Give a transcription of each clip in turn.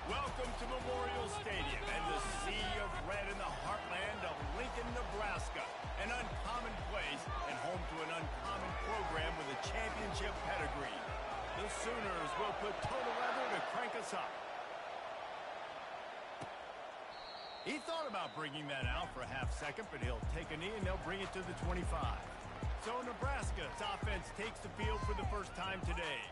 Welcome to Memorial Stadium and the sea of red in the heartland of Lincoln, Nebraska. An uncommon place and home to an uncommon program with a championship pedigree. The Sooners will put total leather to crank us up. He thought about bringing that out for a half second, but he'll take a knee and they'll bring it to the 25. So Nebraska's offense takes the field for the first time today.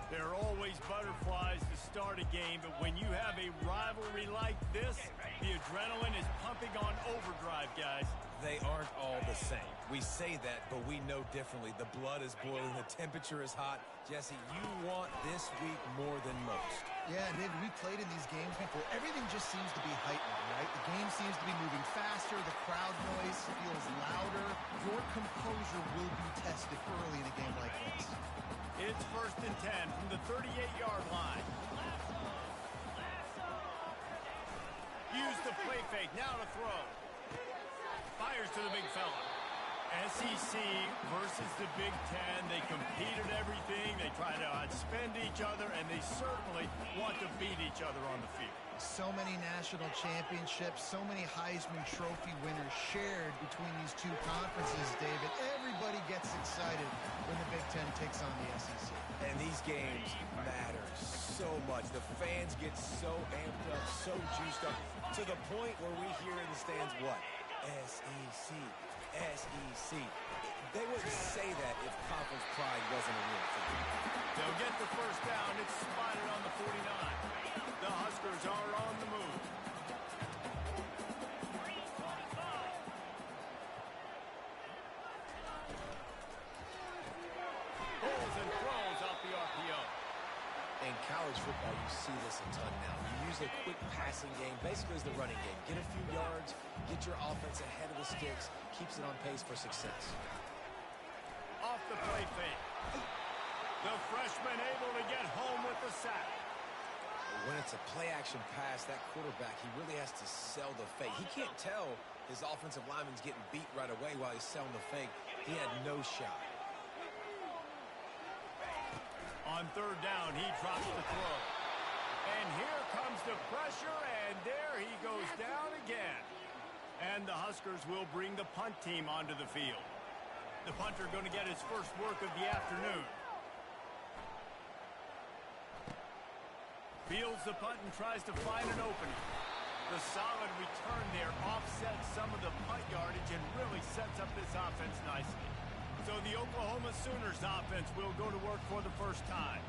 There are always butterflies to start a game, but when you have a rivalry like this, the adrenaline is pumping on overdrive, guys. They aren't all the same. We say that, but we know differently. The blood is boiling, the temperature is hot. Jesse, you want this week more than most. Yeah, David, we played in these games before. Everything just seems to be heightened, right? The game seems to be moving faster. The crowd noise feels louder. Your composure will be tested early in a game like this. It's 1st and 10 from the 38-yard line. Use the play fake, now to throw. Fires to the big fella. SEC versus the Big Ten. They compete at everything. They try to outspend each other, and they certainly want to beat each other on the field. So many national championships, so many Heisman Trophy winners shared between these two conferences, David. Everybody gets excited when the Big Ten takes on the SEC. And these games matter so much. The fans get so amped up, so juiced up, to the point where we hear in the stands what? SEC, SEC. They wouldn't say that if conference pride wasn't a real thing. They'll get the first down. It's spotted on the 49. The Huskers are on the move. Pulls and throws off the RPO. In college football, you see this a ton now. You use a quick passing game, basically as the running game. Get a few yards, get your offense ahead of the sticks, keeps it on pace for success. Off the play fake. The freshman able to get home with the sack. When it's a play-action pass, that quarterback, he really has to sell the fake. He can't tell his offensive lineman's getting beat right away while he's selling the fake. He had no shot. On 3rd down, he drops the throw. And here comes the pressure, and there he goes down again. And the Huskers will bring the punt team onto the field. The punter going to get his first work of the afternoon. Fields the punt and tries to find an opening. The solid return there offsets some of the punt yardage and really sets up this offense nicely. So the Oklahoma Sooners offense will go to work for the first time.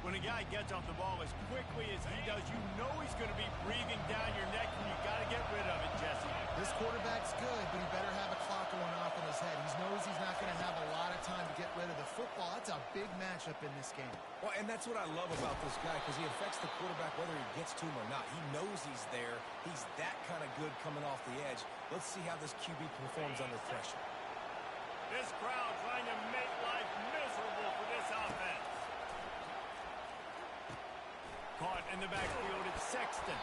When a guy gets off the ball as quickly as he does, you know he's going to be breathing down your neck, and you got to get rid of it, Jesse. This quarterback's good, but he better have a clock going off in his head. He knows he's not going to have a lot of time to get rid of the football. That's a big matchup in this game. Well, and that's what I love about this guy, because he affects the quarterback whether he gets to him or not. He knows he's there. He's that kind of good coming off the edge. Let's see how this QB performs under pressure. This crowd trying to make life miserable for this offense. Caught in the backfield, it's Sexton.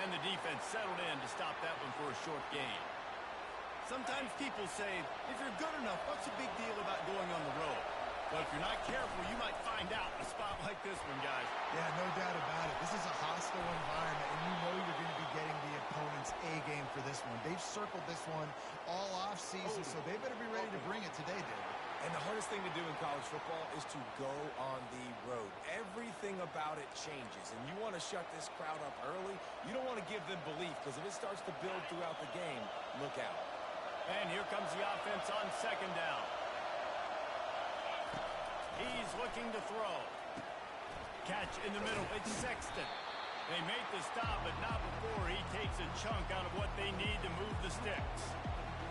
And the defense settled in to stop that one for a short gain. Sometimes people say, if you're good enough, what's the big deal about going on the road? Well, if you're not careful, you might find out in a spot like this one, guys. Yeah, no doubt about it. This is a hostile environment, and you know you're going to be getting the opponent's A game for this one. They've circled this one all offseason, so they better be ready to bring it today, David. And the hardest thing to do in college football is to go on the road. Everything about it changes, and you want to shut this crowd up early. You don't want to give them belief, because if it starts to build throughout the game, look out. And here comes the offense on 2nd down. He's looking to throw. Catch in the middle. It's Sexton. They make the stop, but not before he takes a chunk out of what they need to move the sticks.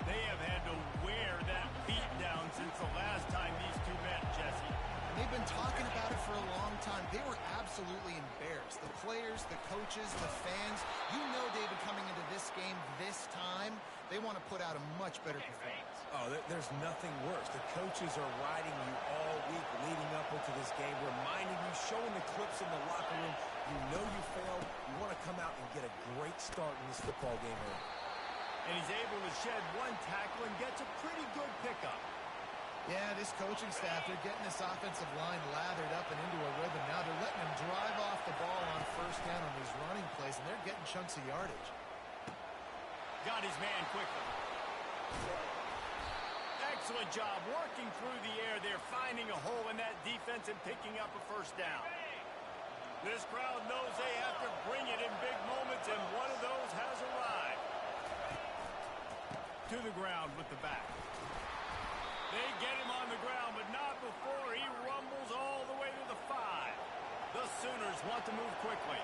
They have had to wear that beat down since the last time these two met, Jesse. They've been talking about it for a long time. They were absolutely embarrassed. The players, the coaches, the fans. You know, David, coming into this game this time, they want to put out a much better performance. Oh, there's nothing worse. The coaches are riding you all week leading up into this game, reminding you, showing the clips in the locker room. You know you failed. You want to come out and get a great start in this football game early. And he's able to shed one tackle and gets a pretty good pickup. Yeah, this coaching staff, they're getting this offensive line lathered up and into a rhythm. Now they're letting him drive off the ball on 1st down on these running chunks of yardage. Got his man quickly. Excellent job working through the air there, finding a hole in that defense and picking up a first down. This crowd knows they have to bring it in big moments, and one of those has arrived. To the ground with the back. They get him on the ground, but not before he rumbles all the way to the 5. The Sooners want to move quickly.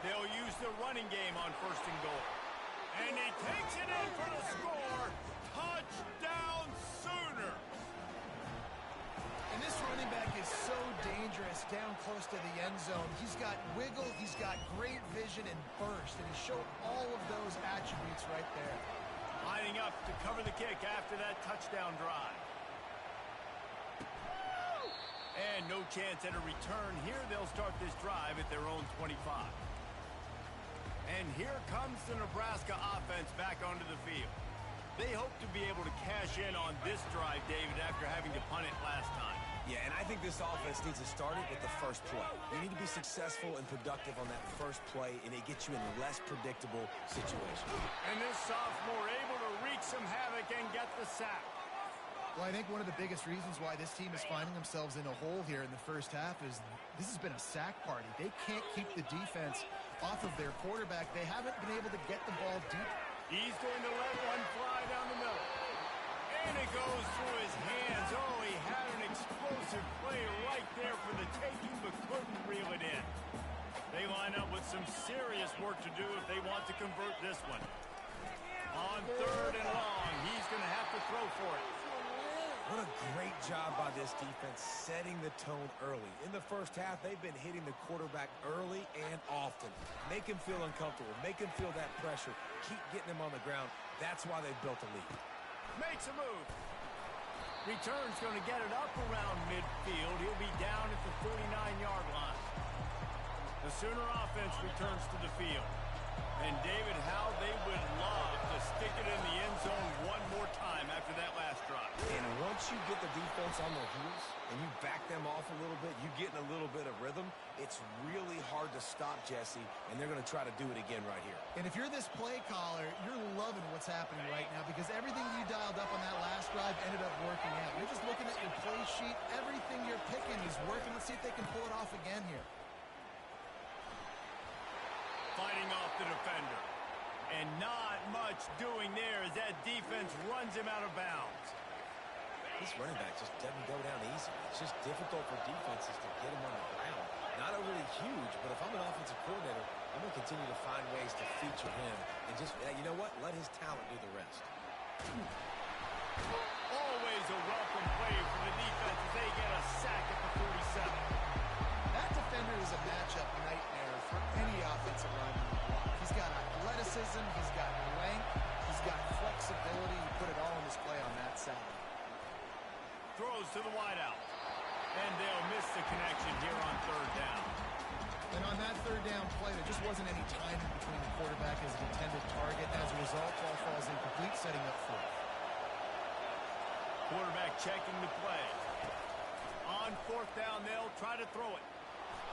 They'll use the running game on 1st and goal. And he takes it in for the score. Touchdown, Sooner! And this running back is so dangerous down close to the end zone. He's got wiggle, he's got great vision and burst, and he showed all of those attributes right there. Lining up to cover the kick after that touchdown drive. And no chance at a return here. They'll start this drive at their own 25. And here comes the Nebraska offense back onto the field. They hope to be able to cash in on this drive, David, after having to punt it last time. Yeah, and I think this offense needs to start it with the first play. You need to be successful and productive on that first play, and it gets you in less predictable situations. And this sophomore able to wreak some havoc and get the sack. Well, I think one of the biggest reasons why this team is finding themselves in a hole here in the first half is this has been a sack party. They can't keep the defense off of their quarterback. They haven't been able to get the ball deep. He's going to let one fly down the middle. And it goes through his hands. Oh, he had an explosive play right there for the taking, but couldn't reel it in. They line up with some serious work to do if they want to convert this one. On 3rd and long, he's going to have to throw for it. What a great job by this defense setting the tone early. In the first half, they've been hitting the quarterback early and often. Make him feel uncomfortable. Make him feel that pressure. Keep getting him on the ground. That's why they've built a lead. Makes a move. Return's going to get it up around midfield. He'll be down at the 49-yard line. The Sooner offense returns to the field. And David, how they would love to stick it in the end zone one more time after that last drive. And once you get the defense on their heels and you back them off a little bit, you get in a little bit of rhythm, it's really hard to stop Jesse, and they're going to try to do it again right here. And if you're this play caller, you're loving what's happening right now because everything you dialed up on that last drive ended up working out. You're just looking at your play sheet. Everything you're picking is working. Let's see if they can pull it off again here. Fighting off the defender. And not much doing there as that defense runs him out of bounds. This running back just doesn't go down easy. It's just difficult for defenses to get him on the ground. Not overly huge, but if I'm an offensive coordinator, I'm going to continue to find ways to feature him. And just, you know what? Let his talent do the rest. Always a welcome play for the defense as they get a sack at the 47. That defender is a matchup nightmare for any offensive lineman to block. He's got athleticism, he's got length, he's got flexibility. He put it all on display on that side. Throws to the wideout. And they'll miss the connection here on 3rd down. And on that 3rd down play, there just wasn't any timing between the quarterback and his intended target. As a result, ball falls incomplete, setting up 4th. Quarterback checking the play. On 4th down, they'll try to throw it.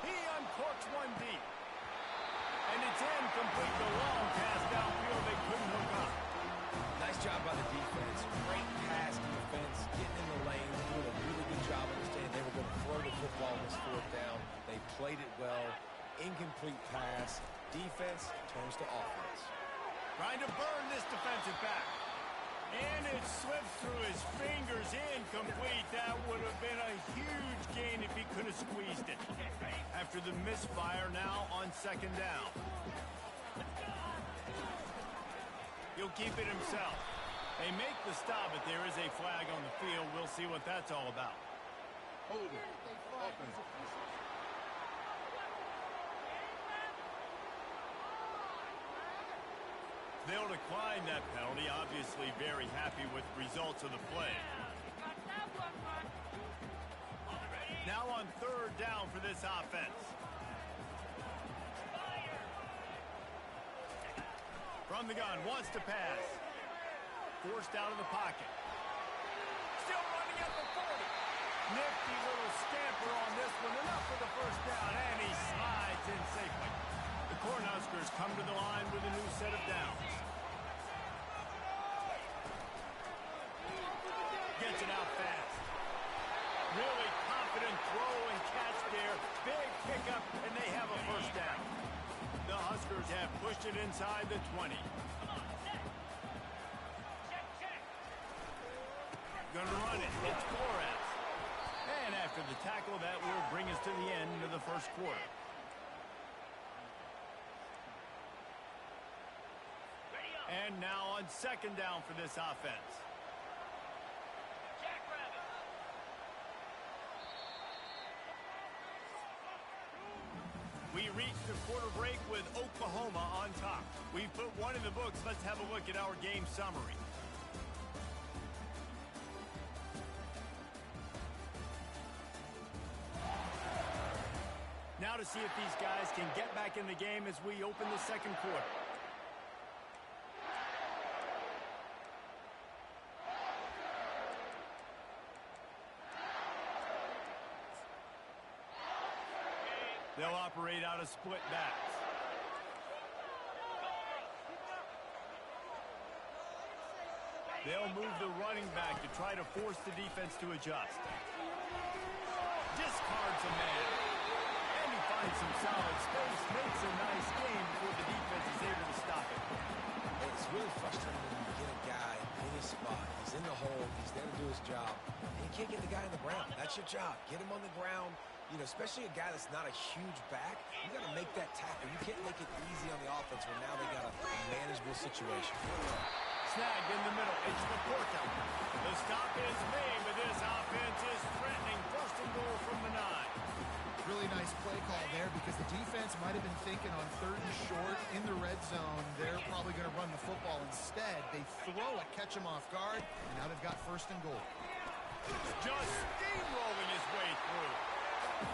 He uncorks one deep. And it's incomplete. The long pass downfield, they couldn't hook up. Nice job by the defense. Great pass defense, getting in the lane, doing a really good job understanding they were going to throw the football on this 4th down. They played it well. Incomplete pass. Defense turns to offense. Trying to burn this defensive back. And it slips through his fingers, incomplete. That would have been a huge gain if he could have squeezed it. After the misfire, now on 2nd down. He'll keep it himself. They make the stop, but there is a flag on the field. We'll see what that's all about. Hold it. Offense. They'll decline that penalty, obviously very happy with results of the play. Now on 3rd down for this offense. From the gun, wants to pass. Forced out of the pocket. Still running at the 40. Nifty little scamper on this one. Enough for the 1st down, and he slides in safely. The corner now Sooners have pushed it inside the 20. Going to run it. It's Flores. And after the tackle, that will bring us to the end of the first quarter. And now on second down for this offense. We reached the quarter break with Oklahoma on top. We put one in the books. Let's have a look at our game summary. Now to see if these guys can get back in the game as we open the second quarter. They'll operate out of split backs. They'll move the running back to try to force the defense to adjust. Discards a man. And he finds some solid space, makes a nice game before the defense is able to stop it. It's really frustrating when you get a guy in his spot. He's in the hole. He's there to do his job. And you can't get the guy on the ground. That's your job. Get him on the ground. You know, especially a guy that's not a huge back, you got to make that tackle. You can't make it easy on the offense when now they got a manageable situation. Snagged in the middle. It's the Porta. The stop is made, but this offense is threatening. First and goal from the 9. Really nice play call there because the defense might have been thinking on third and short in the red zone. They're probably going to run the football instead. They throw it, catch him off guard, and now they've got first and goal. Just steamrolling his way through.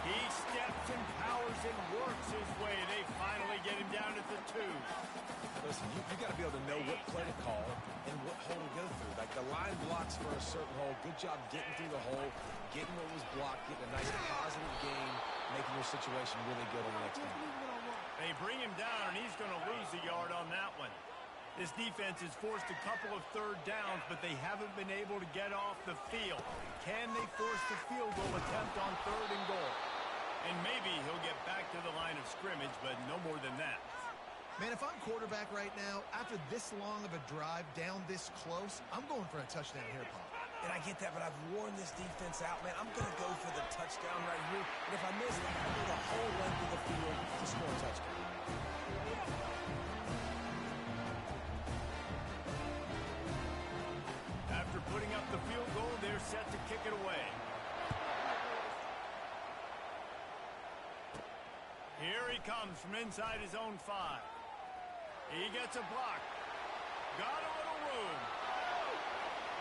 He steps and powers and works his way. They finally get him down at the 2. Listen, you got to be able to know what play to call and what hole to go through. Like the line blocks for a certain hole. Good job getting through the hole, getting what was blocked, getting a nice positive gain, making your situation really good on the next time. They bring him down, and he's going to lose a yard on that one. This defense has forced a couple of third downs, but they haven't been able to get off the field. Can they force the field goal attempt on third and goal? And maybe he'll get back to the line of scrimmage, but no more than that. Man, if I'm quarterback right now, after this long of a drive down this close, I'm going for a touchdown here, Paul. And I get that, but I've worn this defense out, man. I'm going to go for the touchdown right here. And if I miss, I'm going to go the whole length of the field to score a touchdown. After putting up the field goal, they're set to kick it away. Here he comes from inside his own 5. He gets a block. Got a little room.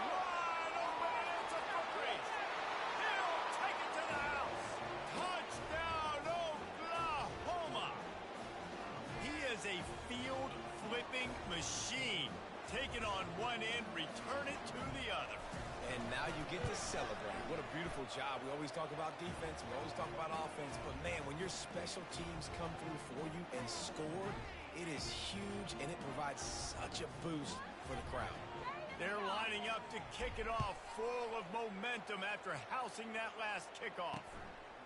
Wide open, and it's a foot race. He'll take it to the house. Touchdown, Oklahoma. He is a field-flipping machine. Take it on one end, return it to the other. And now you get to celebrate. What a beautiful job. We always talk about defense. We always talk about offense. But, man, when your special teams come through for you and score, it is huge, and it provides such a boost for the crowd. They're lining up to kick it off, full of momentum after housing that last kickoff.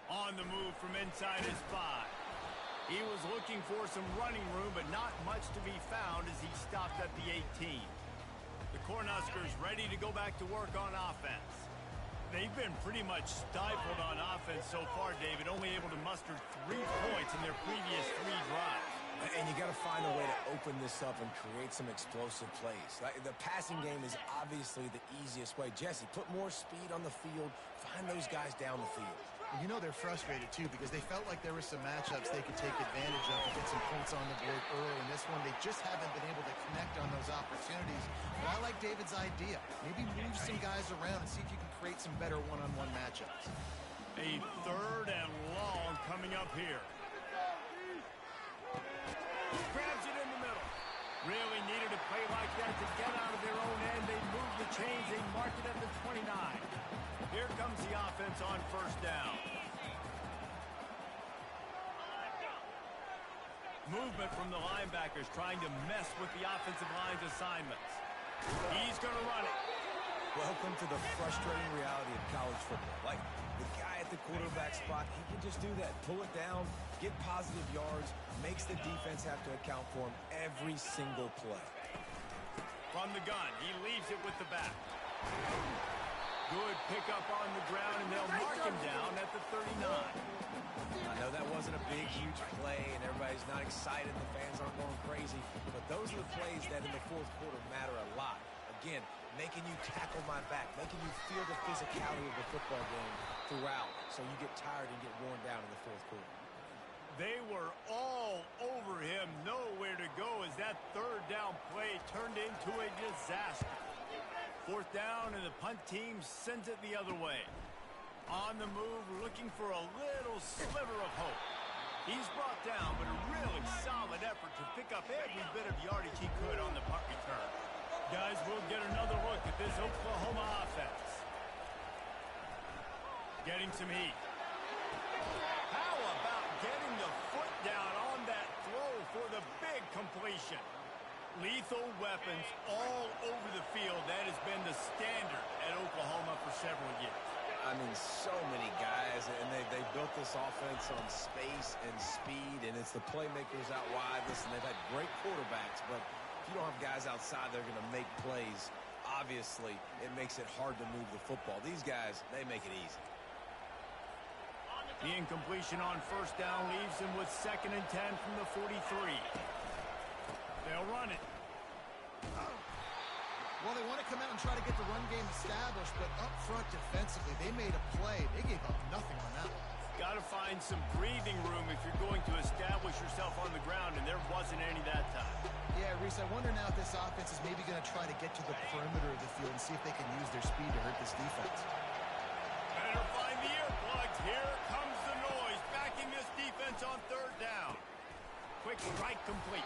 On the move from inside his 5. He was looking for some running room, but not much to be found as he stopped at the 18. The Cornhuskers ready to go back to work on offense. They've been pretty much stifled on offense so far, David, only able to muster 3 points in their previous 3 drives. And you got to find a way to open this up and create some explosive plays. The passing game is obviously the easiest way. Jesse, put more speed on the field. Find those guys down the field. And you know they're frustrated, too, because they felt like there were some matchups they could take advantage of to get some points on the board early. In this one, they just haven't been able to connect on those opportunities. But I like David's idea. Maybe move some guys around and see if you can create some better one-on-one matchups. A third and long coming up here. Grabs it in the middle. Really needed a play like that to get out of their own end. They move the chains. They mark it at the 29. Here comes the offense on first down. Movement from the linebackers trying to mess with the offensive line's assignments. He's going to run it. Welcome to the frustrating reality of college football. Like, the guy at the quarterback spot, he can just do that. Pull it down, get positive yards, makes the defense have to account for him every single play. From the gun, he leaves it with the back. Good pickup on the ground, and they'll mark him down at the 39. I know that wasn't a big, huge play, and everybody's not excited. The fans aren't going crazy. But those are the plays that in the fourth quarter matter a lot. Again, making you tackle my back, making you feel the physicality of the football game throughout, so you get tired and get worn down in the fourth quarter. They were all over him, nowhere to go as that third down play turned into a disaster. Fourth down, and the punt team sends it the other way. On the move, looking for a little sliver of hope. He's brought down, but a really solid effort to pick up every bit of yardage he could on the punt return. Guys, we'll get another look at this Oklahoma offense. Getting some heat. How about getting the foot down on that throw for the big completion? Lethal weapons all over the field. That has been the standard at Oklahoma for several years. I mean, so many guys, and they built this offense on space and speed, and it's the playmakers out wide. Listen, they've had great quarterbacks, but if you don't have guys outside that are going to make plays, obviously it makes it hard to move the football. These guys, they make it easy. The incompletion on first down leaves him with 2nd and 10 from the 43. They'll run it. Well, they want to come out and try to get the run game established, but up front defensively, they made a play. They gave up nothing on that one. Got to find some breathing room if you're going to establish yourself on the ground, and there wasn't any that time. Yeah, Reese, I wonder now if this offense is maybe going to try to get to the perimeter of the field and see if they can use their speed to hurt this defense. Better find the earplugs. Here comes the noise, backing this defense on third down. Quick strike complete.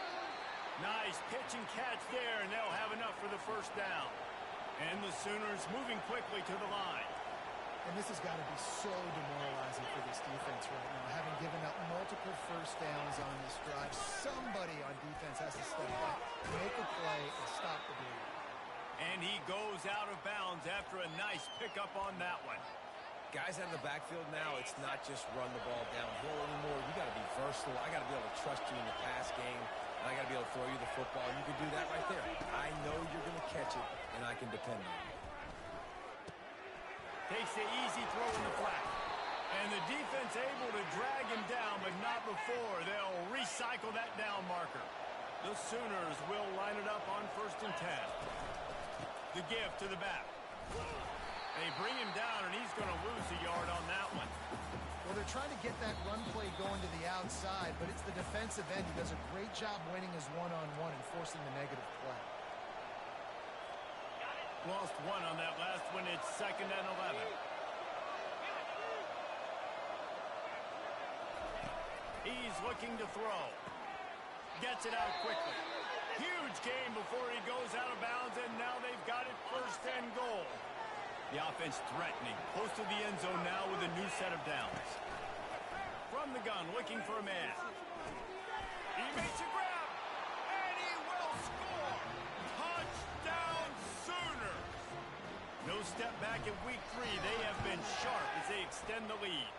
Nice pitch and catch there, and they'll have enough for the first down. And the Sooners moving quickly to the line. And this has got to be so demoralizing for this defense right now. Having given up multiple first downs on this drive, somebody on defense has to step up, make a play, and stop the bleeding. And he goes out of bounds after a nice pickup on that one. Guys out in the backfield now, it's not just run the ball downhill anymore. You got to be versatile. I got to be able to trust you in the pass game. And I got to be able to throw you the football, and you can do that right there. I know you're going to catch it, and I can depend on you. Takes the easy throw in the flat. And the defense able to drag him down, but not before. They'll recycle that down marker. The Sooners will line it up on 1st and 10. The give to the back. They bring him down, and he's going to lose a yard on that one. Well, they're trying to get that run play going to the outside, but it's the defensive end who does a great job winning his one-on-one and forcing the negative play. Lost one on that last one. It's 2nd and 11. He's looking to throw. Gets it out quickly. Huge gain before he goes out of bounds, and now they've got it 1st and goal. The offense threatening. Close to the end zone now with a new set of downs. From the gun, looking for a man. He makes a grab, and he will score. Touchdown Sooners. No step back in week 3. They have been sharp as they extend the lead.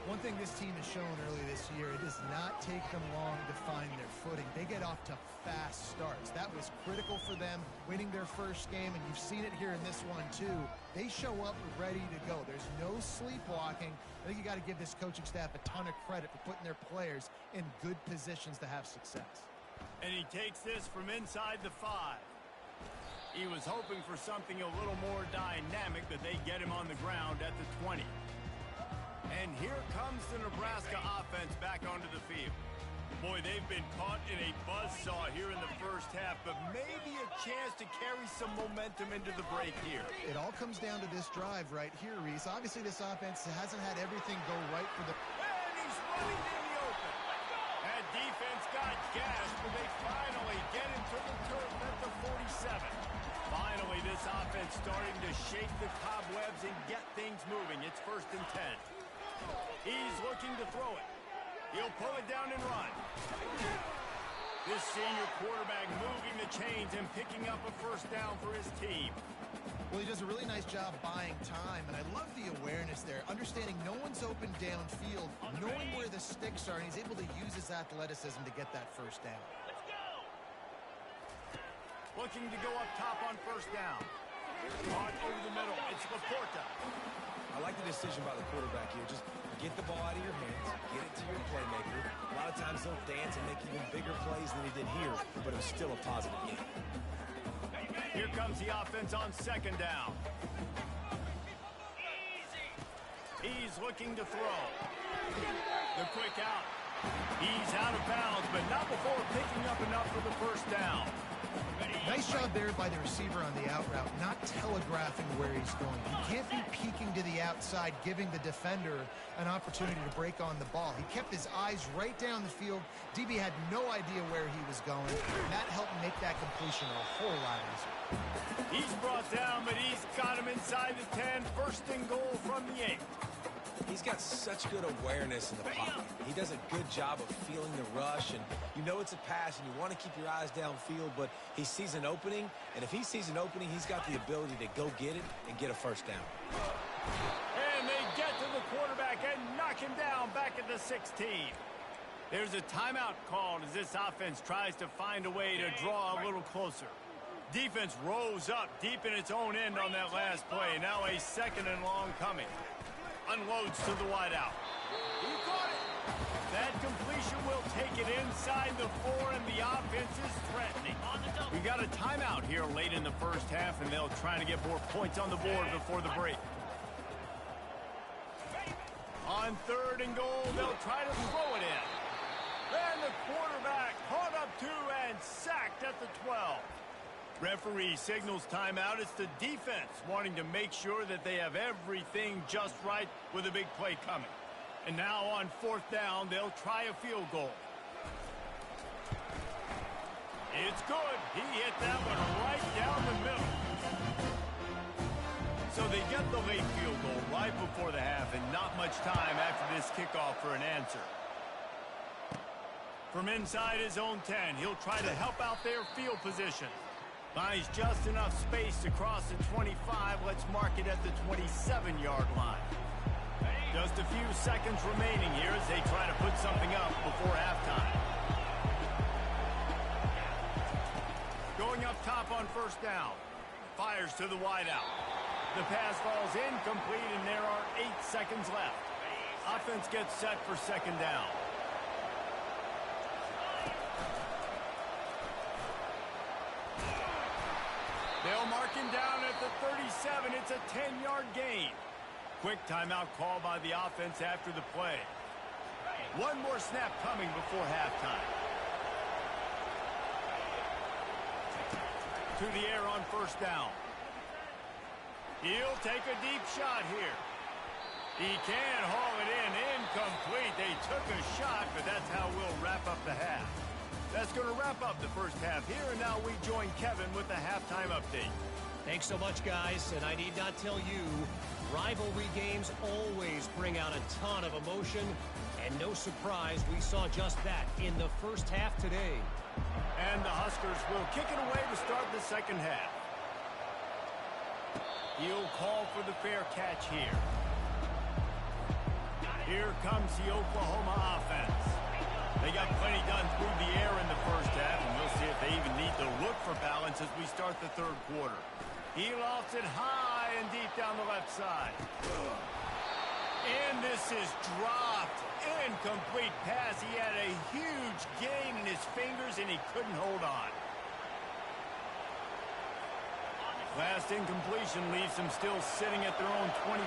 One thing this team has shown early this year, it does not take them long to find their footing. They get off to fast starts. That was critical for them, winning their first game, and you've seen it here in this one too. They show up ready to go. There's no sleepwalking. I think you got to give this coaching staff a ton of credit for putting their players in good positions to have success. And he takes this from inside the 5. He was hoping for something a little more dynamic, but they get him on the ground at the 20. And here comes the Nebraska offense back onto the field. Boy, they've been caught in a buzzsaw here in the first half, but maybe a chance to carry some momentum into the break here. It all comes down to this drive right here, Reese. Obviously, this offense hasn't had everything go right for the... And he's running in the open. That defense got gashed, but they finally get him to the turf at the 47. Finally, this offense starting to shake the cobwebs and get things moving. It's 1st and 10. He's looking to throw it. He'll pull it down and run. This senior quarterback moving the chains and picking up a first down for his team. Well, he does a really nice job buying time, and I love the awareness there, understanding no one's open downfield, knowing where the sticks are, and he's able to use his athleticism to get that first down. Looking to go up top on first down. On over the middle, it's Laporta. I like the decision by the quarterback here. Just get the ball out of your hands, get it to your playmaker. A lot of times they'll dance and make even bigger plays than he did here, but it was still a positive game. Here comes the offense on second down. He's looking to throw. The quick out. He's out of bounds, but not before picking up enough for the first down. Nice job there by the receiver on the out route, not telegraphing where he's going. He can't be peeking to the outside, giving the defender an opportunity to break on the ball. He kept his eyes right down the field. DB had no idea where he was going. That helped make that completion a whole lot easier. He's brought down, but he's got him inside the 10. First and goal from the 8. He's got such good awareness in the pocket. He does a good job of feeling the rush, and you know it's a pass, and you want to keep your eyes downfield, but he sees an opening, and if he sees an opening, he's got the ability to go get it and get a first down. And they get to the quarterback and knock him down back at the 16. There's a timeout called as this offense tries to find a way to draw a little closer. Defense rose up deep in its own end on that last play. Now a second and long coming. Unloads to the wideout. He caught it. That completion will take it inside the 4, and the offense is threatening. We got a timeout here late in the first half, and they'll try to get more points on the board before the break. On third and goal, they'll try to throw it in. And the quarterback caught up to and sacked at the 12. Referee signals timeout. It's the defense wanting to make sure that they have everything just right with a big play coming. And now on fourth down, they'll try a field goal. It's good. He hit that one right down the middle. So they get the late field goal right before the half, and not much time after this kickoff for an answer. From inside his own 10, he'll try to help out their field position. Buys just enough space to cross the 25. Let's mark it at the 27-yard line. Just a few seconds remaining here as they try to put something up before halftime. Going up top on first down. Fires to the wideout. The pass falls incomplete, and there are 8 seconds left. Offense gets set for second down. They'll mark him down at the 37. It's a 10-yard gain. Quick timeout call by the offense after the play. One more snap coming before halftime. To the air on first down. He'll take a deep shot here. He can haul it in. Incomplete. They took a shot, but that's how we'll wrap up the half. That's going to wrap up the first half here, and now we join Kevin with the halftime update. Thanks so much, guys, and I need not tell you, rivalry games always bring out a ton of emotion, and no surprise, we saw just that in the first half today. And the Huskers will kick it away to start the second half. He'll call for the fair catch here. Here comes the Oklahoma offense. They got plenty done through the air in the first half, and we'll see if they even need to look for balance as we start the third quarter. He lofts it high and deep down the left side. And this is dropped. Incomplete pass. He had a huge gain in his fingers, and he couldn't hold on. Last incompletion leaves them still sitting at their own 25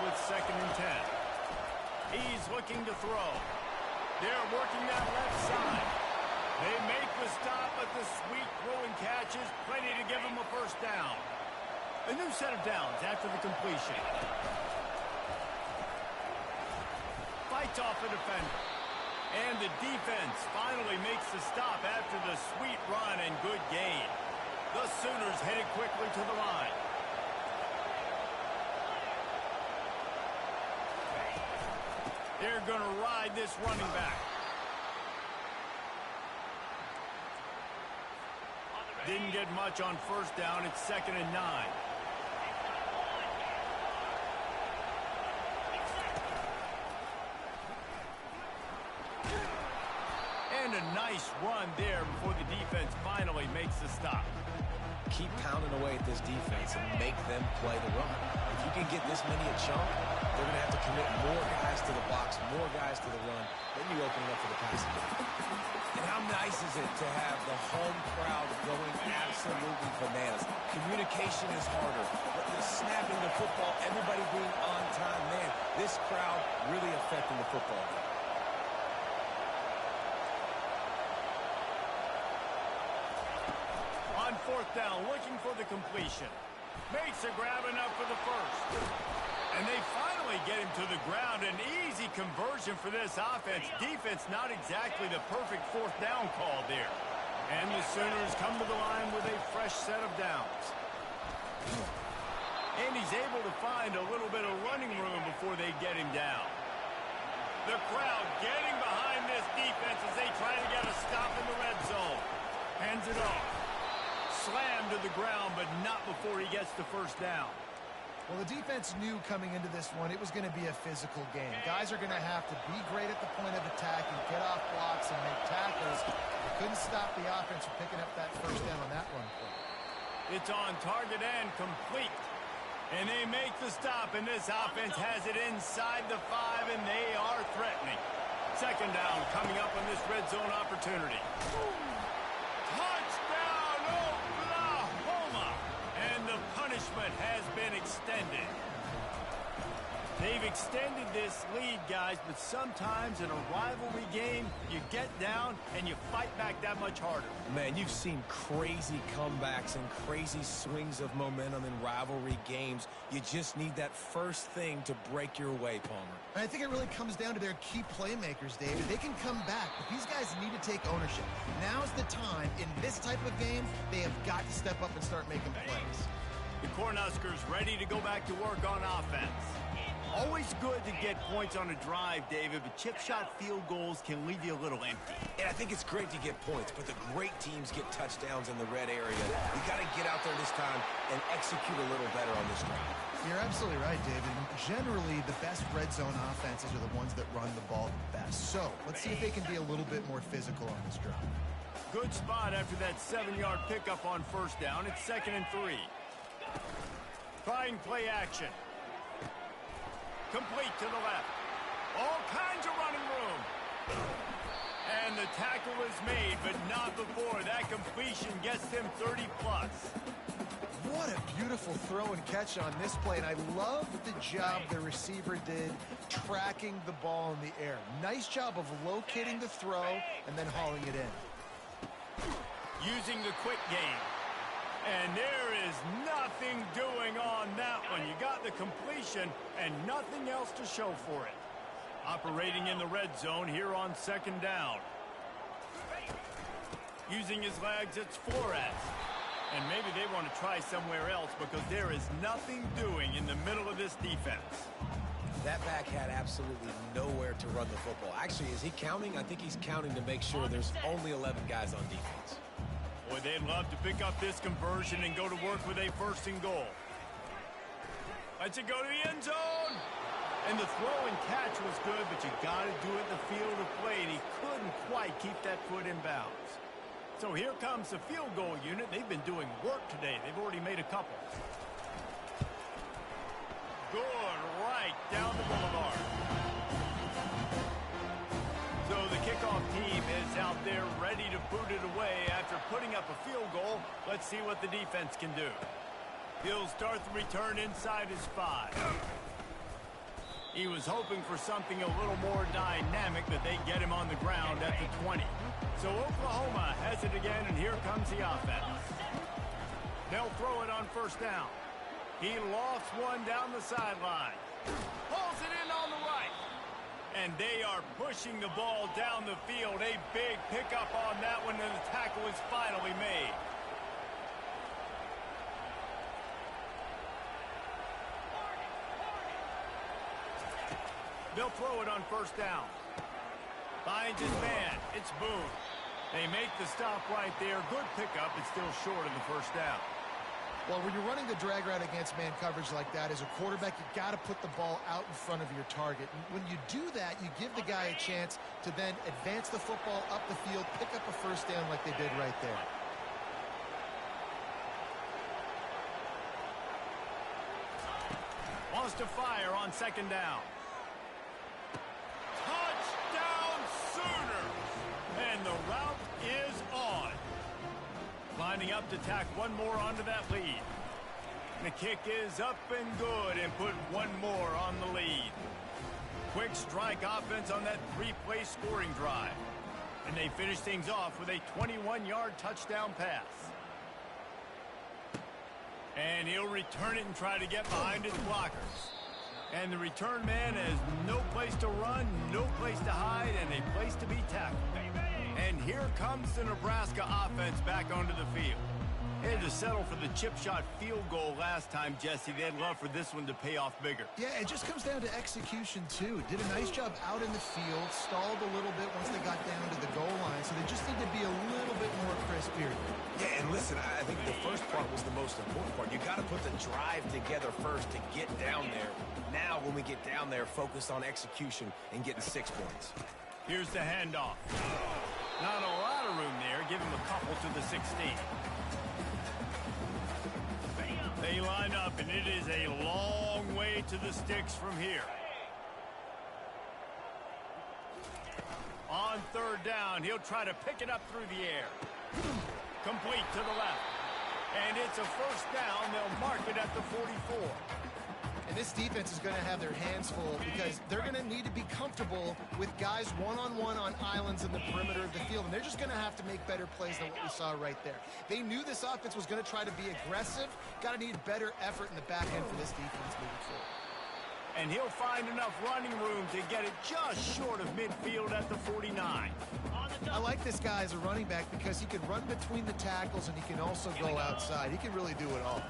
with second and 10. He's looking to throw. They're working that left side. They make the stop, but the sweet throwing catch is plenty to give them a first down. A new set of downs after the completion. Fights off the defender. And the defense finally makes the stop after the sweet run and good gain. The Sooners headed quickly to the line. They're going to ride this running back. Didn't get much on first down. It's second and 9. a nice run there before the defense finally makes the stop. Keep pounding away at this defense and make them play the run. If you can get this many a chunk, they're going to have to commit more guys to the box, more guys to the run. Then you open it up for the passing game. And how nice is it to have the home crowd going absolutely bananas? Communication is harder. But the snapping the football, everybody being on time, man, this crowd really affecting the football game. On fourth down, looking for the completion. Makes a grab enough for the first. And they finally get him to the ground. An easy conversion for this offense. Defense not exactly the perfect fourth down call there. And the Sooners come to the line with a fresh set of downs. And he's able to find a little bit of running room before they get him down. The crowd getting behind this defense as they try to get a stop in the red zone. Hands it off. Slammed to the ground, but not before he gets the first down. Well, the defense knew coming into this one it was going to be a physical game. Guys are going to have to be great at the point of attack and get off blocks and make tackles. They couldn't stop the offense from picking up that first down on that run play. It's on target and complete. And they make the stop, and this offense has it inside the 5, and they are threatening. Second down coming up on this red zone opportunity. Touchdown, Oklahoma! And the punishment has been extended. They've extended this lead, guys, but sometimes in a rivalry game, you get down and you fight back that much harder. Man, you've seen crazy comebacks and crazy swings of momentum in rivalry games. You just need that first thing to break your way, Palmer. I think it really comes down to their key playmakers, David. They can come back, but these guys need to take ownership. Now's the time. In this type of game, they have got to step up and start making plays. The Cornhuskers ready to go back to work on offense. Always good to get points on a drive, David, but chip shot field goals can leave you a little empty. And I think it's great to get points, but the great teams get touchdowns in the red area. You got to get out there this time and execute a little better on this drive. You're absolutely right, David. Generally, the best red zone offenses are the ones that run the ball the best. So let's see if they can be a little bit more physical on this drive. Good spot after that 7-yard pickup on first down. It's 2nd and 3. Trying play action. Complete to the left. All kinds of running room. And the tackle is made, but not before that completion gets them 30-plus. What a beautiful throw and catch on this play, and I love the job the receiver did tracking the ball in the air. Nice job of locating the throw and then hauling it in. Using the quick game. And there is nothing doing on that one. You got the completion and nothing else to show for it. Operating in the red zone here on 2nd down. Using his legs, it's Flores. And maybe they want to try somewhere else because there is nothing doing in the middle of this defense. That back had absolutely nowhere to run the football. Actually, is he counting? I think he's counting to make sure there's only 11 guys on defense. Boy, they'd love to pick up this conversion and go to work with a 1st and goal. Let's it go to the end zone. And the throw and catch was good, but you got to do it in the field of play, and he couldn't quite keep that foot in bounds. So here comes the field goal unit. They've been doing work today. They've already made a couple. Good, right down the boulevard. So the kickoff team is out there ready to boot it away after putting up a field goal. Let's see what the defense can do. He'll start the return inside his 5. He was hoping for something a little more dynamic, but they get him on the ground at the 20. So Oklahoma has it again, and here comes the offense. They'll throw it on 1st down. He lofts one down the sideline. Pulls it in on the right. And they are pushing the ball down the field. A big pickup on that one, and the tackle is finally made. They'll throw it on 1st down. Finds his man. It's Boone. They make the stop right there. Good pickup. It's still short of the 1st down. Well, when you're running the drag route against man coverage like that, as a quarterback, you got to put the ball out in front of your target. And when you do that, you give the guy a chance to then advance the football up the field, pick up a first down like they did right there. Wants to fire on second down. Touchdown Sooners! And the route is on. Lining up to tack one more onto that lead. The kick is up and good and put one more on the lead. Quick strike offense on that three-play scoring drive. And they finish things off with a 21-yard touchdown pass. And he'll return it and try to get behind his blockers. And the return man has no place to run, no place to hide, and a place to be tackled. And here comes the Nebraska offense back onto the field. They had to settle for the chip shot field goal last time, Jesse. They'd love for this one to pay off bigger. Yeah, it just comes down to execution, too. Did a nice job out in the field, stalled a little bit once they got down to the goal line, so they just need to be a little bit more crisp here. Yeah, and listen, I think the first part was the most important part. You got to put the drive together first to get down there. Now, when we get down there, focus on execution and getting 6 points. Here's the handoff. Not a lot of room there. Give him a couple to the 16. They line up, and it is a long way to the sticks from here. On third down, he'll try to pick it up through the air. Complete to the left. And it's a first down. They'll mark it at the 44. And this defense is going to have their hands full because they're going to need to be comfortable with guys one-on-one on islands in the perimeter of the field. And they're just going to have to make better plays than what we saw right there. They knew this offense was going to try to be aggressive. Got to need better effort in the back end for this defense moving forward. And he'll find enough running room to get it just short of midfield at the 49. I like this guy as a running back because he can run between the tackles and he can also go outside. He can really do it all.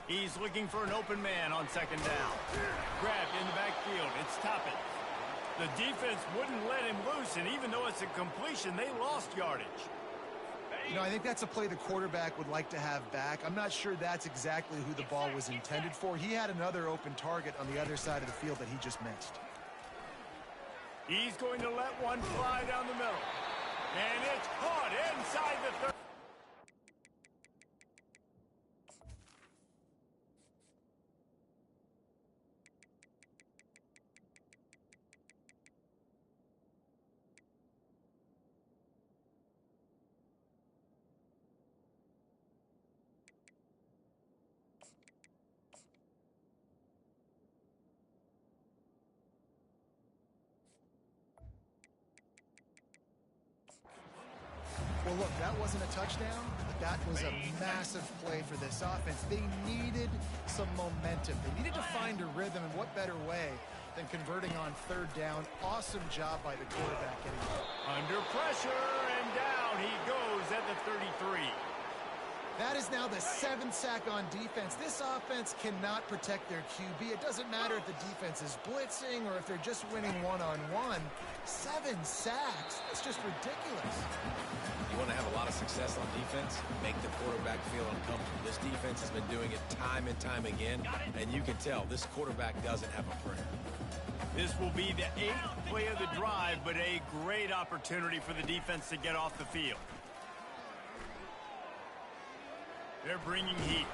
He's looking for an open man on second down. Grabbed in the backfield. It's Toppin. The defense wouldn't let him loose, and even though it's a completion, they lost yardage. You know, I think that's a play the quarterback would like to have back. I'm not sure that's exactly who the ball was intended for. He had another open target on the other side of the field that he just missed. He's going to let one fly down the middle. And it's caught inside the 30. Well, look, that wasn't a touchdown, but that was a massive play for this offense. They needed some momentum. They needed to find a rhythm, and what better way than converting on third down. Awesome job by the quarterback getting it. Under pressure, and down he goes at the 33. That is now the 7th sack on defense. This offense cannot protect their QB. It doesn't matter if the defense is blitzing or if they're just winning one-on-one. 7 sacks. That's just ridiculous. You want to have a lot of success on defense? Make the quarterback feel uncomfortable. This defense has been doing it time and time again, and you can tell this quarterback doesn't have a prayer. This will be the 8th play of the drive, but a great opportunity for the defense to get off the field. They're bringing heat.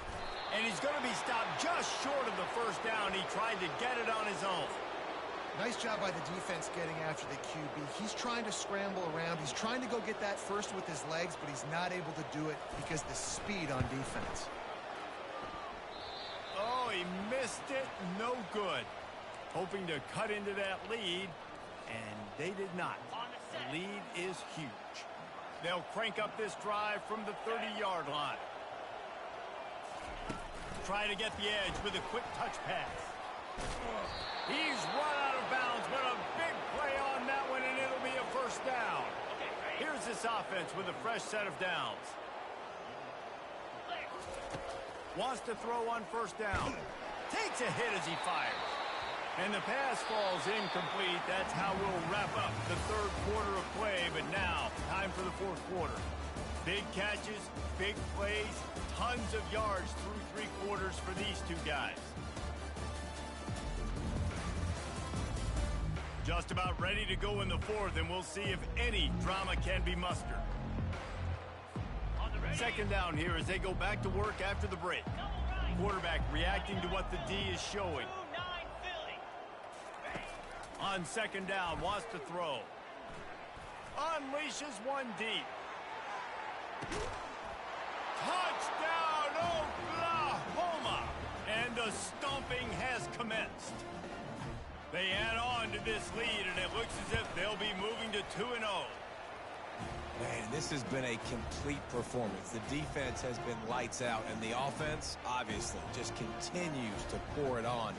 And he's going to be stopped just short of the first down. He tried to get it on his own. Nice job by the defense getting after the QB. He's trying to scramble around. He's trying to go get that first with his legs, but he's not able to do it because the speed on defense. Oh, he missed it. No good. Hoping to cut into that lead, and they did not. The lead is huge. They'll crank up this drive from the 30-yard line. Try to get the edge with a quick touch pass. He's run out of bounds, but a big play on that one, and it'll be a first down. Here's this offense with a fresh set of downs. Wants to throw on first down. Takes a hit as he fires. And the pass falls incomplete. That's how we'll wrap up the third quarter of play, but now time for the fourth quarter. Big catches, big plays, tons of yards through three quarters for these two guys. Just about ready to go in the fourth, and we'll see if any drama can be mustered. Second down here as they go back to work after the break. Quarterback reacting to what the D is showing. On second down, wants to throw. Unleashes one deep. Touchdown, Oklahoma! And the stomping has commenced. They add on to this lead, and it looks as if they'll be moving to 2-0. Man, this has been a complete performance. The defense has been lights out, and the offense, obviously, just continues to pour it on.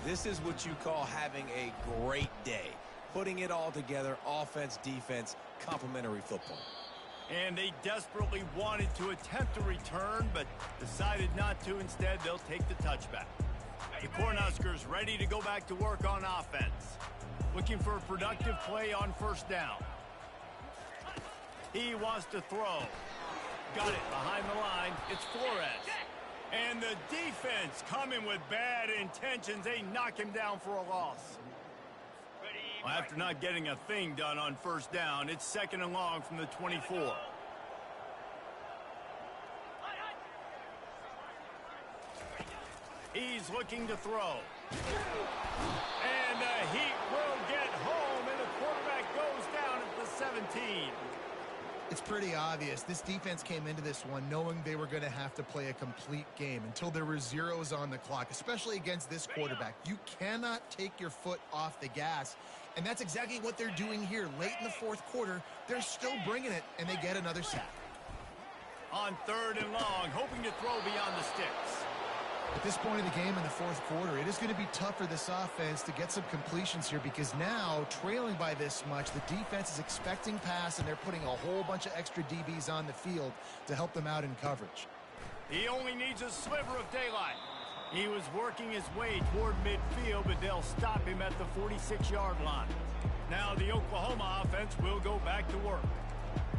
This is what you call having a great day. Putting it all together, offense, defense, complementary football. And they desperately wanted to attempt a return, but decided not to. Instead, they'll take the touchback. The Cornhuskers ready to go back to work on offense. Looking for a productive play on first down. He wants to throw. Got it behind the line. It's Flores. And the defense coming with bad intentions. They knock him down for a loss. Well, after not getting a thing done on first down, it's second and long from the 24. He's looking to throw. And the Heat will get home, and the quarterback goes down at the 17. It's pretty obvious. This defense came into this one knowing they were going to have to play a complete game until there were zeros on the clock, especially against this quarterback. You cannot take your foot off the gas, and that's exactly what they're doing here. Late in the fourth quarter, they're still bringing it, and they get another sack. On third and long, hoping to throw beyond the sticks. At this point of the game in the fourth quarter, it is going to be tough for this offense to get some completions here because now, trailing by this much, the defense is expecting pass, and they're putting a whole bunch of extra DBs on the field to help them out in coverage. He only needs a sliver of daylight. He was working his way toward midfield, but they'll stop him at the 46-yard line. Now the Oklahoma offense will go back to work.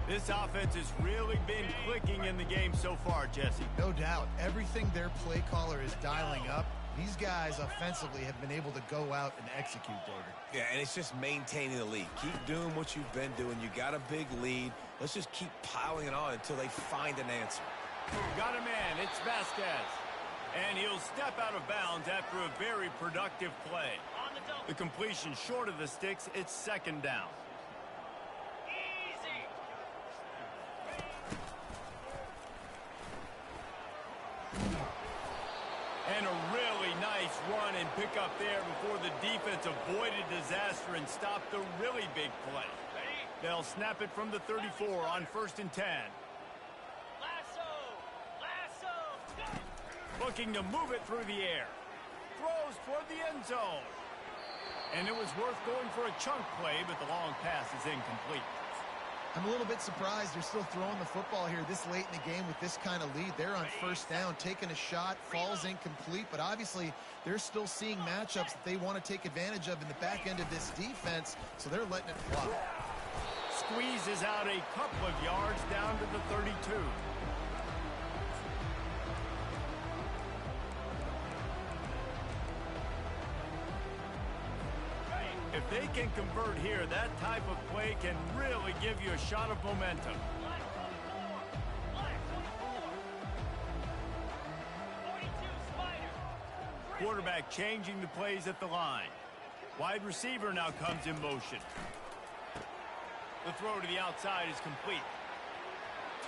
This offense has really been clicking in the game so far, Jesse. No doubt. Everything their play caller is dialing up, these guys offensively have been able to go out and execute, David. Yeah, and it's just maintaining the lead. Keep doing what you've been doing. You got a big lead. Let's just keep piling it on until they find an answer. Got a man. It's Vasquez. And he'll step out of bounds after a very productive play. The completion short of the sticks. It's second down. And a really nice run and pick up there before the defense avoided disaster and stopped the really big play. They'll snap it from the 34 on first and 10. Looking to move it through the air. Throws toward the end zone. And it was worth going for a chunk play, but the long pass is incomplete. I'm a little bit surprised they're still throwing the football here this late in the game with this kind of lead. They're on first down, taking a shot, falls incomplete, but obviously they're still seeing matchups that they want to take advantage of in the back end of this defense, so they're letting it fly. Squeezes out a couple of yards down to the 32. If they can convert here, that type of play can really give you a shot of momentum. Quarterback changing the plays at the line. Wide receiver now comes in motion. The throw to the outside is complete.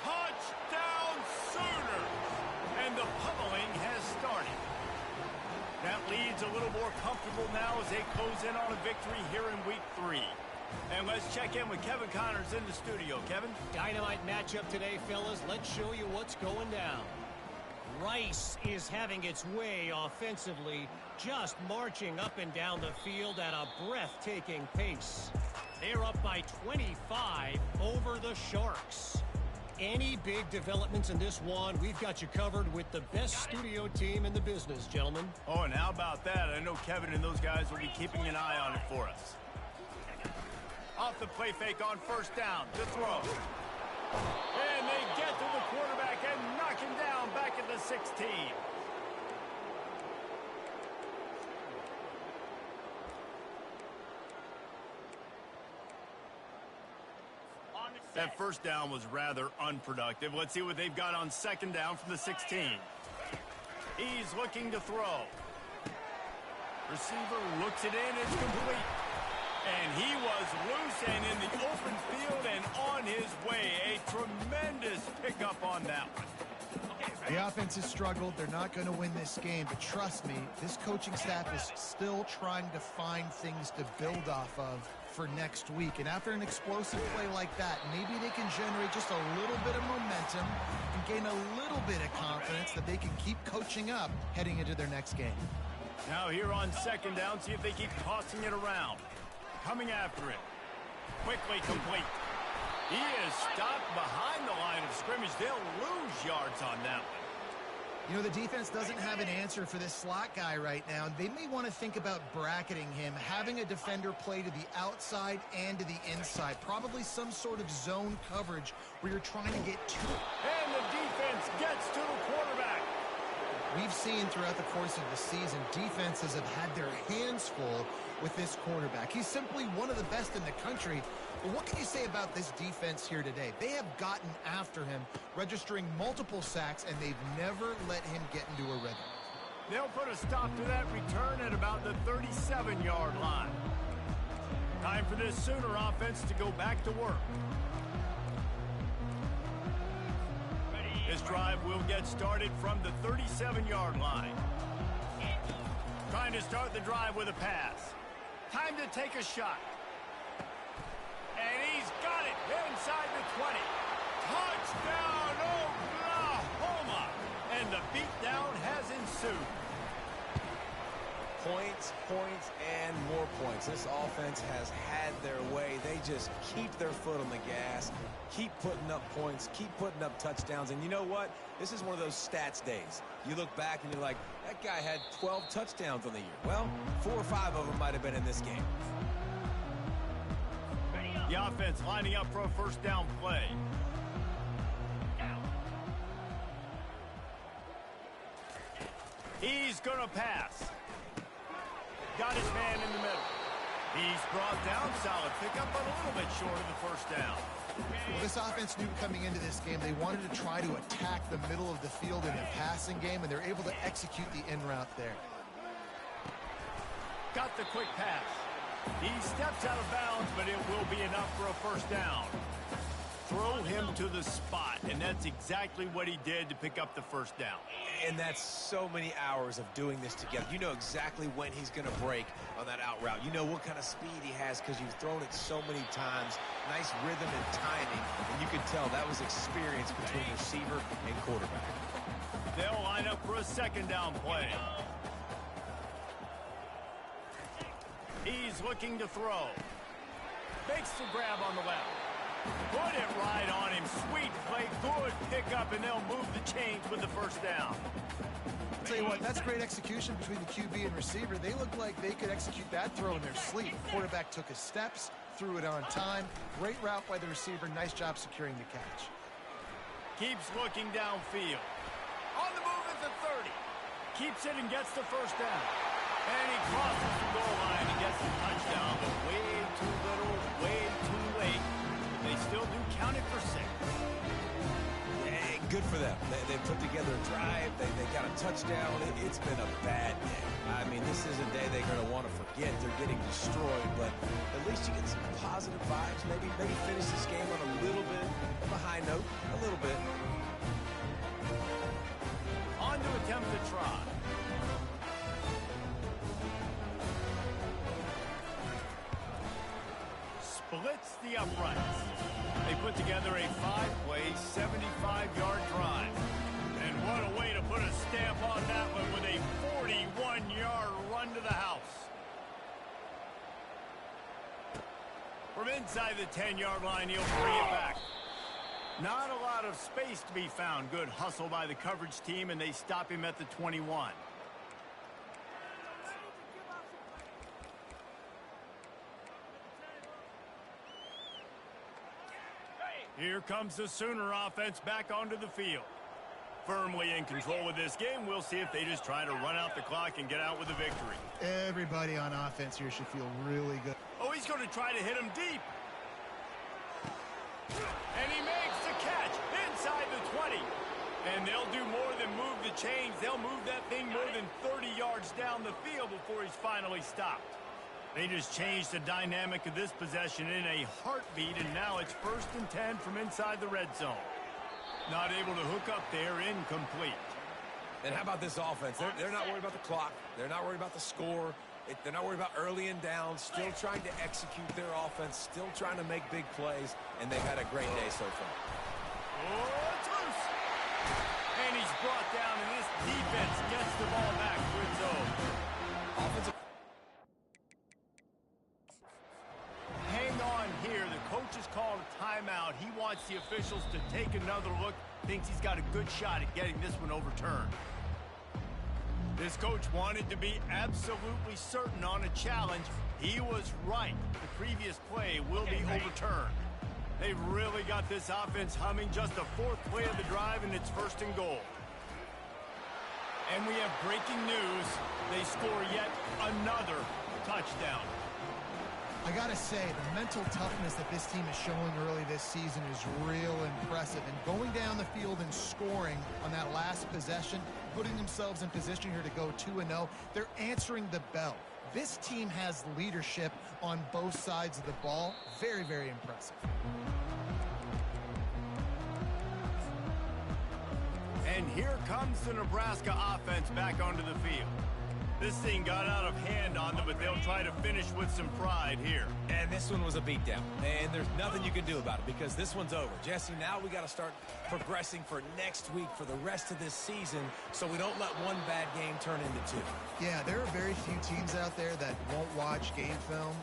Touchdown Sooners! And the pummeling has started. That lead's a little more comfortable now as they close in on a victory here in week 3. And let's check in with Kevin Connors in the studio. Kevin? Dynamite matchup today, fellas. Let's show you what's going down. Rice is having its way offensively, just marching up and down the field at a breathtaking pace. They're up by 25 over the Sharks. Any big developments in this one, we've got you covered with the best studio team in the business, gentlemen. Oh, and how about that? I know Kevin and those guys will be keeping an eye on it for us. Off the play fake on first down. The throw. And they get to the quarterback and knock him down back at the 16. That first down was rather unproductive. Let's see what they've got on second down from the 16. He's looking to throw. Receiver looks it in. It's complete. And he was loose and in the open field and on his way. A tremendous pickup on that one. The offense has struggled. They're not going to win this game. But trust me, this coaching staff is still trying to find things to build off of for next week. And after an explosive play like that, maybe they can generate just a little bit of momentum and gain a little bit of confidence that they can keep coaching up heading into their next game. Now here on second down, see if they keep tossing it around. Coming after it. Quickly complete. He is stopped behind the line of scrimmage. They'll lose yards on that one. You know, the defense doesn't have an answer for this slot guy right now. They may want to think about bracketing him, having a defender play to the outside and to the inside. Probably some sort of zone coverage where you're trying to get to it. And the defense gets to the quarterback. We've seen throughout the course of the season, defenses have had their hands full with this quarterback. He's simply one of the best in the country. But what can you say about this defense here today? They have gotten after him, registering multiple sacks, and they've never let him get into a rhythm. They'll put a stop to that return at about the 37-yard line. Time for this Sooner offense to go back to work. This drive will get started from the 37-yard line. Trying to start the drive with a pass. Time to take a shot. And he's got it inside the 20. Touchdown, Oklahoma! And the beatdown has ensued. Points, points, and more points. This offense has had their way. They just keep their foot on the gas, keep putting up points, keep putting up touchdowns. And you know what? This is one of those stats days. You look back and you're like, that guy had 12 touchdowns on the year. Well, 4 or 5 of them might have been in this game. The offense lining up for a first down play. He's going to pass. Got his man in the middle. He's brought down. Solid pickup, but a little bit short of the first down. Well, this offense knew coming into this game they wanted to try to attack the middle of the field in a passing game, and they're able to execute the in route there. Got the quick pass. He steps out of bounds, but it will be enough for a first down. Throw him to the spot, and that's exactly what he did to pick up the first down. And that's so many hours of doing this together. You know exactly when he's going to break on that out route. You know what kind of speed he has because you've thrown it so many times. Nice rhythm and timing, and you can tell that was experience between receiver and quarterback. They'll line up for a second down play. He's looking to throw. Makes the grab on the left. Put it right on him. Sweet play. Good pickup, and they'll move the chains with the first down. I'll tell you what, that's great execution between the QB and receiver. They look like they could execute that throw in their sleep. Quarterback took his steps, threw it on time. Great route by the receiver. Nice job securing the catch. Keeps looking downfield. On the move at the 30. Keeps it and gets the first down. And he crosses the goal line and gets the touchdown, but way too little, way too late. They still do count it for 6. Hey, good for them. They put together a drive. They got a touchdown. It's been a bad day. I mean, this is a day they're going to want to forget. They're getting destroyed, but at least you get some positive vibes. Maybe finish this game on a little bit of a high note. A little bit. On to attempt the try. Splits the uprights. They put together a 5-play, 75-yard drive. And what a way to put a stamp on that one with a 41-yard run to the house. From inside the 10-yard line, he'll bring it back. Not a lot of space to be found. Good hustle by the coverage team, and they stop him at the 21. Here comes the Sooner offense back onto the field. Firmly in control of this game. We'll see if they just try to run out the clock and get out with a victory. Everybody on offense here should feel really good. Oh, he's going to try to hit him deep. And he makes the catch inside the 20. And they'll do more than move the chains. They'll move that thing more than 30 yards down the field before he's finally stopped. They just changed the dynamic of this possession in a heartbeat, and now it's 1st and 10 from inside the red zone. Not able to hook up there, incomplete. And how about this offense? They're not worried about the clock. They're not worried about the score. They're not worried about early and down. Still trying to execute their offense. Still trying to make big plays. And they've had a great day so far. Oh, it's loose. And he's brought down, and this defense gets the ball back to its own. Offensive. Hang on here. The coach has called a timeout. He wants the officials to take another look. Thinks he's got a good shot at getting this one overturned. This coach wanted to be absolutely certain on a challenge. He was right. The previous play will be overturned. They've really got this offense humming. Just the 4th play of the drive, and it's 1st and goal. And we have breaking news. They score yet another touchdown. I gotta say, the mental toughness that this team is showing early this season is real impressive. And going down the field and scoring on that last possession, putting themselves in position here to go 2-0, they're answering the bell. This team has leadership on both sides of the ball. Very, very impressive. And here comes the Nebraska offense back onto the field. This thing got out of hand on them, but they'll try to finish with some pride here. And this one was a beatdown. And there's nothing you can do about it because this one's over. Jesse, now we got to start progressing for next week for the rest of this season so we don't let one bad game turn into 2. Yeah, there are very few teams out there that won't watch game film,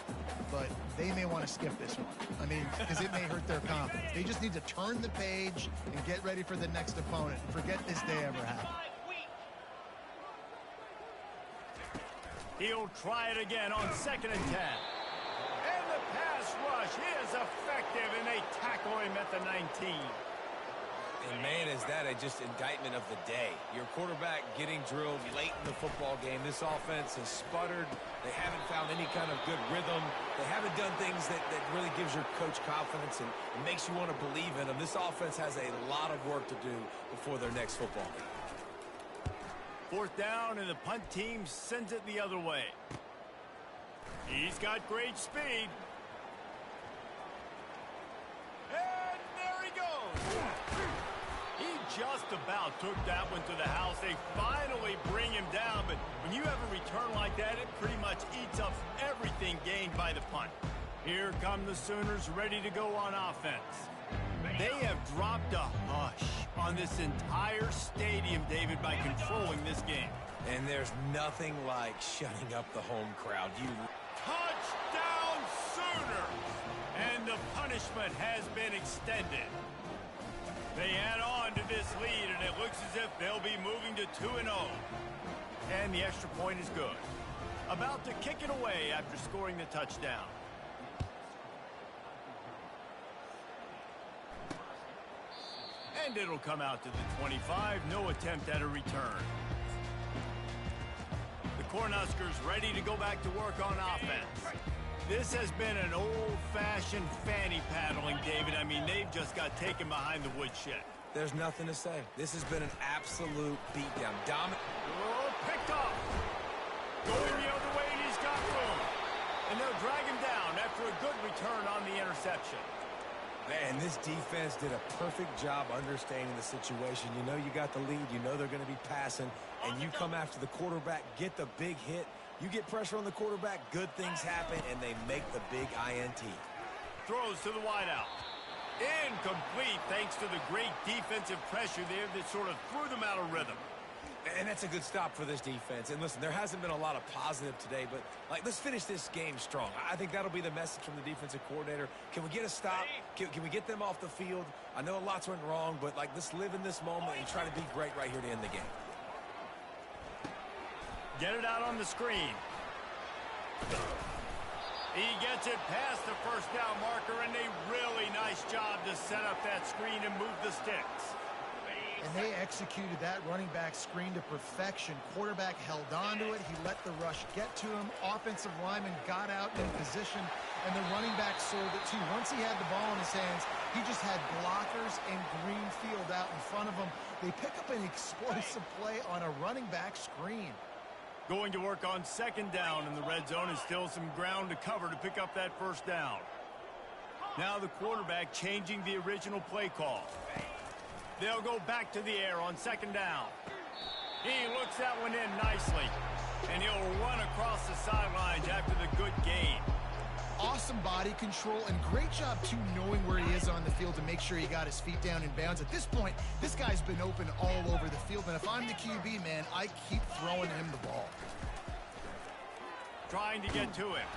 but they may want to skip this one. I mean, because it may hurt their confidence. They just need to turn the page and get ready for the next opponent. Forget this day ever happened. He'll try it again on 2nd and 10. And the pass rush is effective, and they tackle him at the 19. And, man, is that just indictment of the day. Your quarterback getting drilled late in the football game. This offense has sputtered. They haven't found any kind of good rhythm. They haven't done things that really gives your coach confidence and makes you want to believe in them. This offense has a lot of work to do before their next football game. 4th down, and the punt team sends it the other way. He's got great speed. And there he goes. He just about took that one to the house. They finally bring him down, but when you have a return like that, it pretty much eats up everything gained by the punt. Here come the Sooners ready to go on offense. They have dropped a hush on this entire stadium, David, by controlling this game. And there's nothing like shutting up the home crowd. Touchdown, Sooners! And the punishment has been extended. They add on to this lead, and it looks as if they'll be moving to 2-0. And the extra point is good. About to kick it away after scoring the touchdown. And it'll come out to the 25. No attempt at a return. The Cornhuskers ready to go back to work on offense. This has been an old-fashioned fanny paddling, David. I mean, they've just got taken behind the woodshed. There's nothing to say. This has been an absolute beatdown. Oh, picked off. Going the other way, and he's got room. And they'll drag him down after a good return on the interception. Man, this defense did a perfect job understanding the situation. You know you got the lead. You know they're going to be passing. And you come after the quarterback, get the big hit. You get pressure on the quarterback, good things happen, and they make the big INT. Throws to the wideout. Incomplete thanks to the great defensive pressure there that sort of threw them out of rhythm. And that's a good stop for this defense. And listen, there hasn't been a lot of positive today, but let's finish this game strong. I think that'll be the message from the defensive coordinator. Can we get a stop? Can we get them off the field? I know lots went wrong, but let's live in this moment and try to be great right here to end the game. Get it out on the screen. He gets it past the 1st down marker, and a really nice Nice job to set up that screen and move the sticks. And they executed that running back screen to perfection. Quarterback held on to it. He let the rush get to him. Offensive lineman got out in position, and the running back sold it too. Once he had the ball in his hands, he just had blockers and green field out in front of him. They pick up an explosive play on a running back screen. Going to work on second down in the red zone, and still some ground to cover to pick up that first down. Now the quarterback changing the original play call. They'll go back to the air on second down. He looks that one in nicely, and he'll run across the sidelines after the good gain. Awesome body control, and great job, too, knowing where he is on the field to make sure he got his feet down in bounds. At this point, this guy's been open all over the field, and if I'm the QB, man, I keep throwing him the ball. Trying to get to him.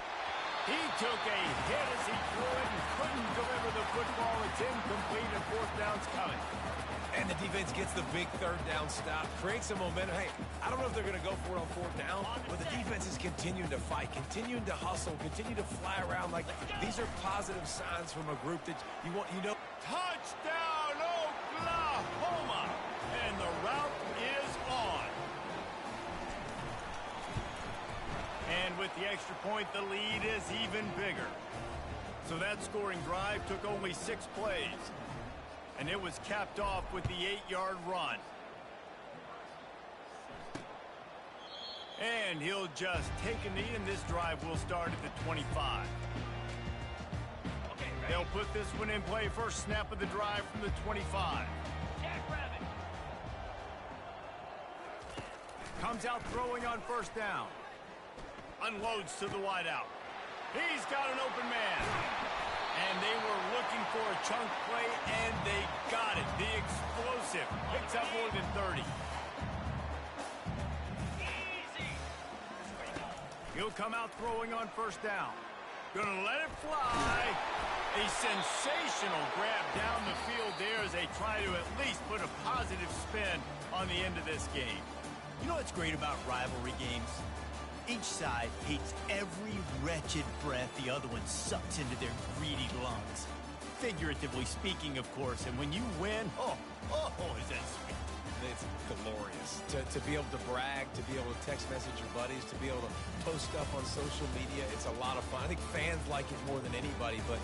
He took a hit as he threw it and couldn't deliver the football. It's incomplete, and fourth down's coming. And the defense gets the big third down stop, creates some momentum. Hey, I don't know if they're going to go for it on fourth down, but the defense is continuing to fight, continuing to hustle, continue to fly around. Like, these are positive signs from a group that you want, you know. Touchdown, Oklahoma! And the route is on. And with the extra point, the lead is even bigger. So that scoring drive took only 6 plays. And it was capped off with the 8-yard run. And he'll just take a knee, and this drive will start at the 25. They'll put this one in play. First snap of the drive from the 25. Comes out throwing on first down. Unloads to the wideout. He's got an open man. And they were looking for a chunk play, and they got it. The explosive picks up more than 30. He'll come out throwing on first down. Gonna let it fly. A sensational grab down the field there as they try to at least put a positive spin on the end of this game. You know what's great about rivalry games? Each side hates every wretched breath the other one sucks into their greedy lungs. Figuratively speaking, of course, and when you win, oh, is that sweet. It's glorious. To be able to brag, to be able to text message your buddies, to be able to post stuff on social media, it's a lot of fun. I think fans like it more than anybody, but